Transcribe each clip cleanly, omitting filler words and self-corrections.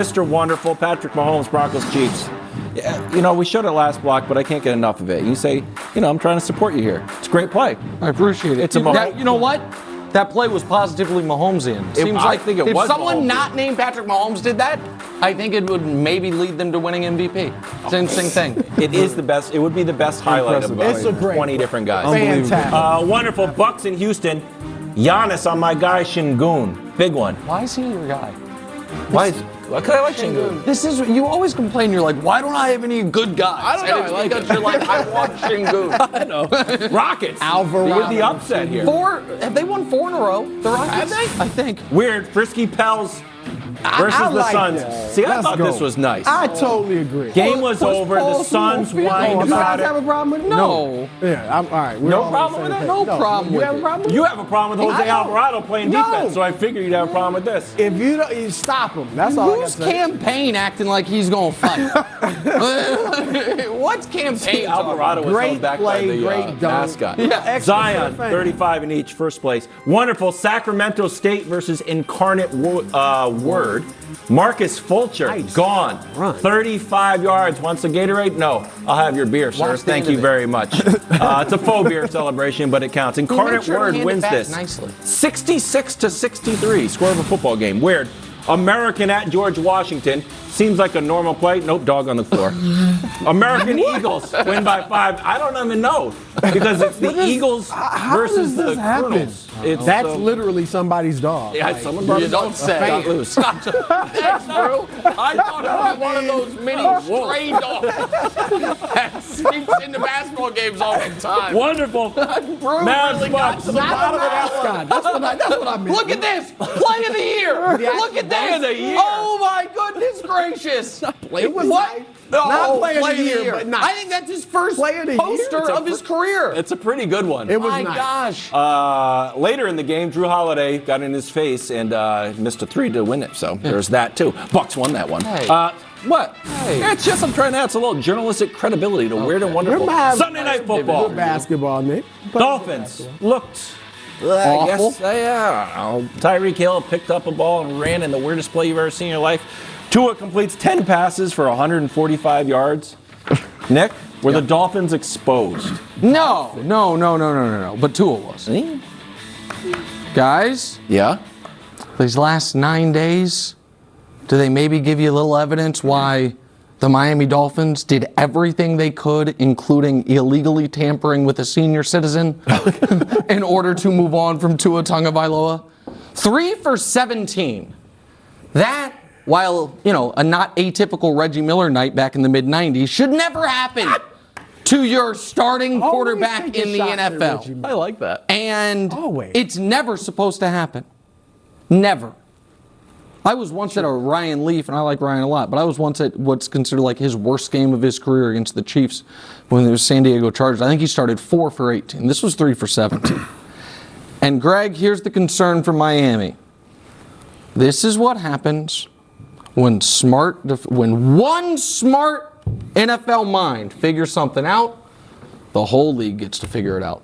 Mr. Wonderful, Patrick Mahomes, Broncos, Chiefs. Yeah, you know, we showed it last block, but I can't get enough of it. You say, you know, I'm trying to support you here. It's a great play. I appreciate it. It's a Mahomes. You know what? That play was positively Mahomesian. I think it if was someone Mahomes. not named Patrick Mahomes did that, I think it would maybe lead them to winning MVP. It's an interesting thing. It is the best. It would be the best highlight of It's a great 20 different guys. Fantastic. Wonderful. Bucks in Houston. Giannis on my guy Şengün. Big one. Why is he your guy? Why could I like Şengün? This is, you always complain, you're like, why don't I have any good guys? I don't know, And it's I like because it. you're like, I want Şengün. I know. Rockets. Alvarado. With the upset here. Have they won 4 in a row? The Rockets? Have they? I think. Weird. Frisky Pels versus I the like Suns. that. See, I Let's thought go. this was nice. I totally agree. Game was over. The Suns whined You about guys have a it. problem with it? No. Yeah, I'm all right. We're No all on the problem same with it? page. No problem You with have a it. problem with You have a problem with Jose I don't. Alvarado playing No. defense, so I figured you'd have a problem with this. If you don't, you stop him. That's all I got Who's to say. campaign acting like he's going to fight? What's campaign? Alvarado was Great held back play, by the great dunk. mascot. Yeah, excellent Zion, defense. 35 in each, first place. Wonderful. Sacramento State versus Incarnate Word. Marcus Fulcher, Nice. gone. Run. 35 yards. Wants a Gatorade? No. I'll have your beer, sir. Watch the Thank end you of it. very much. It's a faux beer celebration, but it counts. Incarnate sure to Word hand it wins back this. nicely. 66-63. Score of a football game. Weird. American at George Washington. Seems like a normal play. Nope, dog on the floor. American Eagles win by 5. I don't even know because it's the Eagles versus does this the happen? Colonels. It's That's literally somebody's dog. yeah, someone brought You his don't dog. say. Got loose. That's true. I thought it was one of those mini stray dogs that sneaks into basketball games all the time. Wonderful. Brew Mavs really got Bucks. to the bottom of that one. Mascot. That's what I meant. Look at this! Play of the year! Look at Play of the this! year. Oh my goodness gracious! It was What? nice. No, Not play of the year, but nice. I think that's his first Play of the year? poster It's a of his career. It's a pretty good one. It was My nice. gosh. Later in the game, Drew Holiday got in his face and missed a 3 to win it. So there's that too. Bucks won that one. Hey. What? Hey. It's just I'm trying to add some little journalistic credibility to Weird and Wonderful. Your Mavs- Sunday Night Football. Good basketball, Nick. Dolphins looked I Awful. guess, yeah. Tyreek Hill picked up a ball and ran in the weirdest play you've ever seen in your life. Tua completes 10 passes for 145 yards. Nick, were the Dolphins exposed? No. But Tua was. Guys, Yeah. these last 9 days, do they maybe give you a little evidence why the Miami Dolphins did everything they could, including illegally tampering with a senior citizen, in order to move on from Tua Tagovailoa? 3 for 17. That, while, you know, a not atypical Reggie Miller night back in the mid-90s, should never happen to your starting quarterback take a in the shot at NFL. Reggie I like that. And Always. it's never supposed to happen. Never. I was once at a Ryan Leaf, and I like Ryan a lot, but I was once at what's considered like his worst game of his career against the Chiefs when it was San Diego Chargers. I think he started 4 for 18. This was 3 for 17. And Greg, here's the concern for Miami. This is what happens when one smart NFL mind figures something out, the whole league gets to figure it out.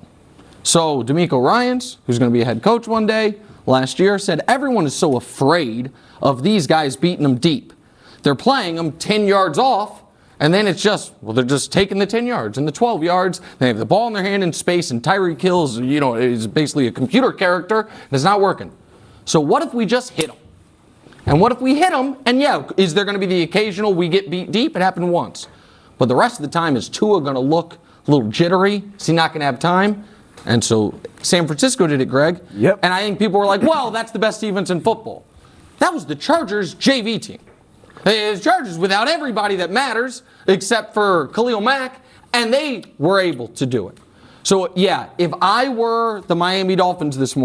So DeMeco Ryans, who's going to be a head coach one day, last year said everyone is so afraid of these guys beating them deep. They're playing them 10 yards off, and then it's just, well, they're just taking the 10 yards and the 12 yards. They have the ball in their hand in space, and Tyreek Hill is basically a computer character, and it's not working. So what if we just hit them? And what if we hit them, and yeah, is there going to be the occasional we get beat deep? It happened once. But the rest of the time, is Tua going to look a little jittery? Is he not going to have time? And so San Francisco did it, Greg. Yep. And I think people were like, well, that's the best defense in football. That was the Chargers JV team. It's Chargers without everybody that matters except for Khalil Mack, and they were able to do it. So, yeah, if I were the Miami Dolphins this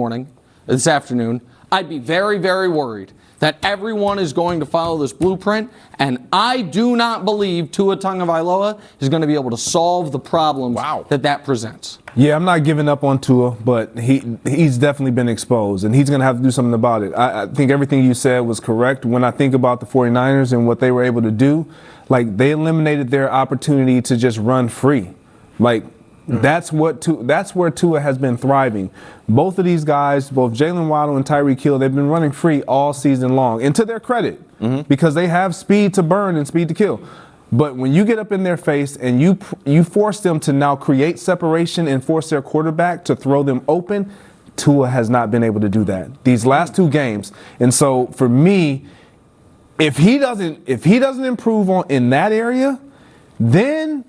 afternoon, I'd be very, very worried that everyone is going to follow this blueprint, and I do not believe Tua Tagovailoa is going to be able to solve the problems that presents. Yeah, I'm not giving up on Tua, but he's definitely been exposed, and he's going to have to do something about it. I think everything you said was correct. When I think about the 49ers and what they were able to do, like, they eliminated their opportunity to just run free. Like, That's where Tua has been thriving. Both of these guys, both Jalen Waddle and Tyreek Hill, they've been running free all season long. And to their credit, because they have speed to burn and speed to kill. But when you get up in their face and you force them to now create separation and force their quarterback to throw them open, Tua has not been able to do that these last 2 games. And so for me, if he doesn't improve in that area, then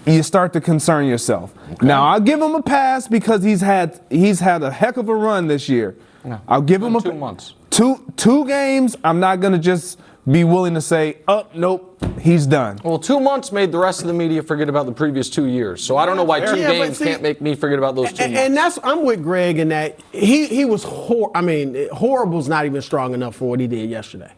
you start to concern yourself. Okay. Now I'll give him a pass because he's had a heck of a run this year. Yeah. I'll give him 2 months. Two games. I'm not going to just be willing to say, oh, nope, he's done. Well, 2 months made the rest of the media forget about the previous 2 years. So I don't know why 2 games can't make me forget about those 2 months. And I'm with Greg in that he was horrible's not even strong enough for what he did yesterday.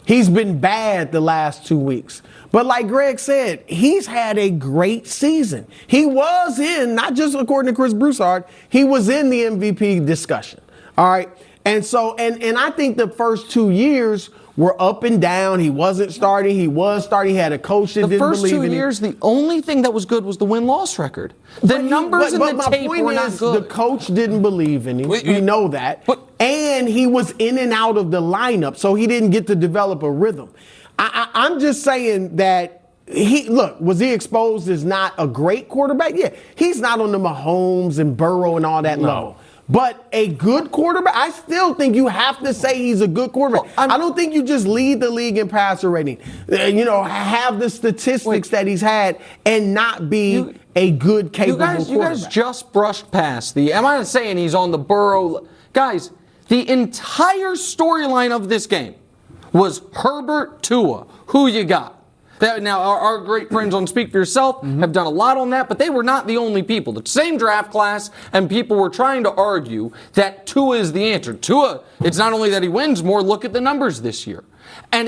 He's been bad the last 2 weeks. But like Greg said, he's had a great season. He was in, not just according to Chris Broussard, he was in the MVP discussion. All right. And so, and I think the first 2 years were up and down. He wasn't starting. He was starting. He had a coach that didn't believe in him. The first 2 years, the only thing that was good was the win-loss record. The numbers in the tape were not good. The coach didn't believe in him. We know that. And he was in and out of the lineup, so he didn't get to develop a rhythm. I'm just saying that was he exposed as not a great quarterback? Yeah, he's not on the Mahomes and Burrow and all that level. But a good quarterback, I still think you have to say he's a good quarterback. Well, I don't think you just lead the league in passer rating. Have the statistics that he's had and not be a good, capable quarterback. You guys just brushed past I'm not saying he's on the Burrow. Guys, the entire storyline of this game was Herbert, Tua. Who you got? Now, our great friends on Speak for Yourself have done a lot on that, but they were not the only people. The same draft class, and people were trying to argue that Tua is the answer. Tua, it's not only that he wins more, look at the numbers this year. And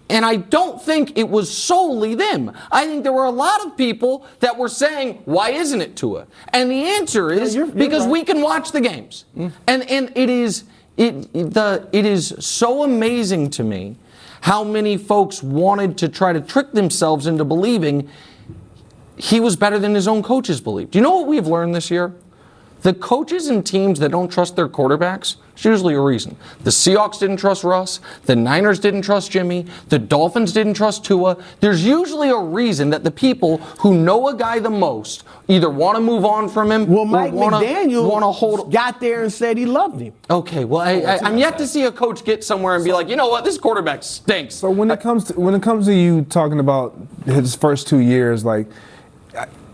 and I don't think it was solely them. I think there were a lot of people that were saying, why isn't it Tua? And the answer is because right. We can watch the games. And it is so amazing to me how many folks wanted to try to trick themselves into believing he was better than his own coaches believed. Do you know what we've learned this year? The coaches and teams that don't trust their quarterbacks, there's usually a reason. The Seahawks didn't trust Russ. The Niners didn't trust Jimmy. The Dolphins didn't trust Tua. There's usually a reason that the people who know a guy the most either want to move on from him or Mike McDaniel got there and said he loved him. Okay, well, I'm yet to see a coach get somewhere and be like, you know what, this quarterback stinks. So when it comes to you talking about his first 2 years, like,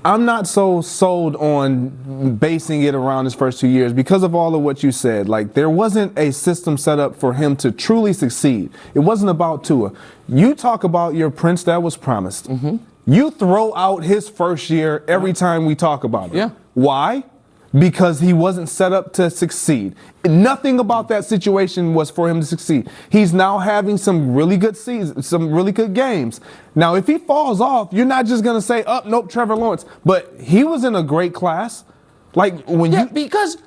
I'm not so sold on basing it around his first 2 years because of all of what you said. Like, there wasn't a system set up for him to truly succeed. It wasn't about Tua. You talk about your prince that was promised. Mm-hmm. You throw out his first year every time we talk about it. Yeah. Why? Because he wasn't set up to succeed. Nothing about that situation was for him to succeed. He's now having some really good seasons, some really good games. Now, if he falls off, you're not just going to say, oh, nope, Trevor Lawrence. But he was in a great class. Like when because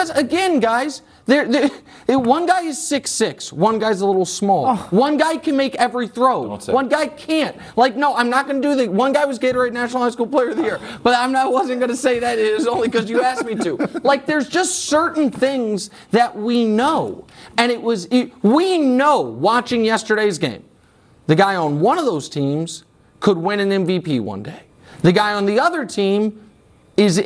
again, guys, one guy is 6'6", one guy's a little small. Oh. One guy can make every throw. One guy can't. Like, no, I'm not going to do the. One guy was Gatorade National High School Player of the Year, but I wasn't going to say that. It is only because you asked me to. Like, there's just certain things that we know, and we know watching yesterday's game, the guy on one of those teams could win an MVP one day. The guy on the other team is,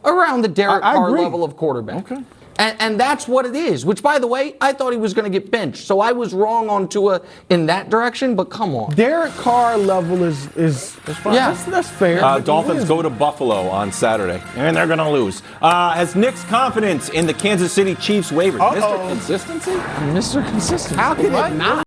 around the Derek Carr level of quarterback. Okay. And that's what it is, which, by the way, I thought he was going to get benched. So I was wrong on Tua in that direction, but come on. Derek Carr level is fine. Yeah. That's fair. Dolphins go to Buffalo on Saturday, and they're going to lose. Has Nick's confidence in the Kansas City Chiefs wavered? Mr. Consistency? Mr. Consistency. How can it not?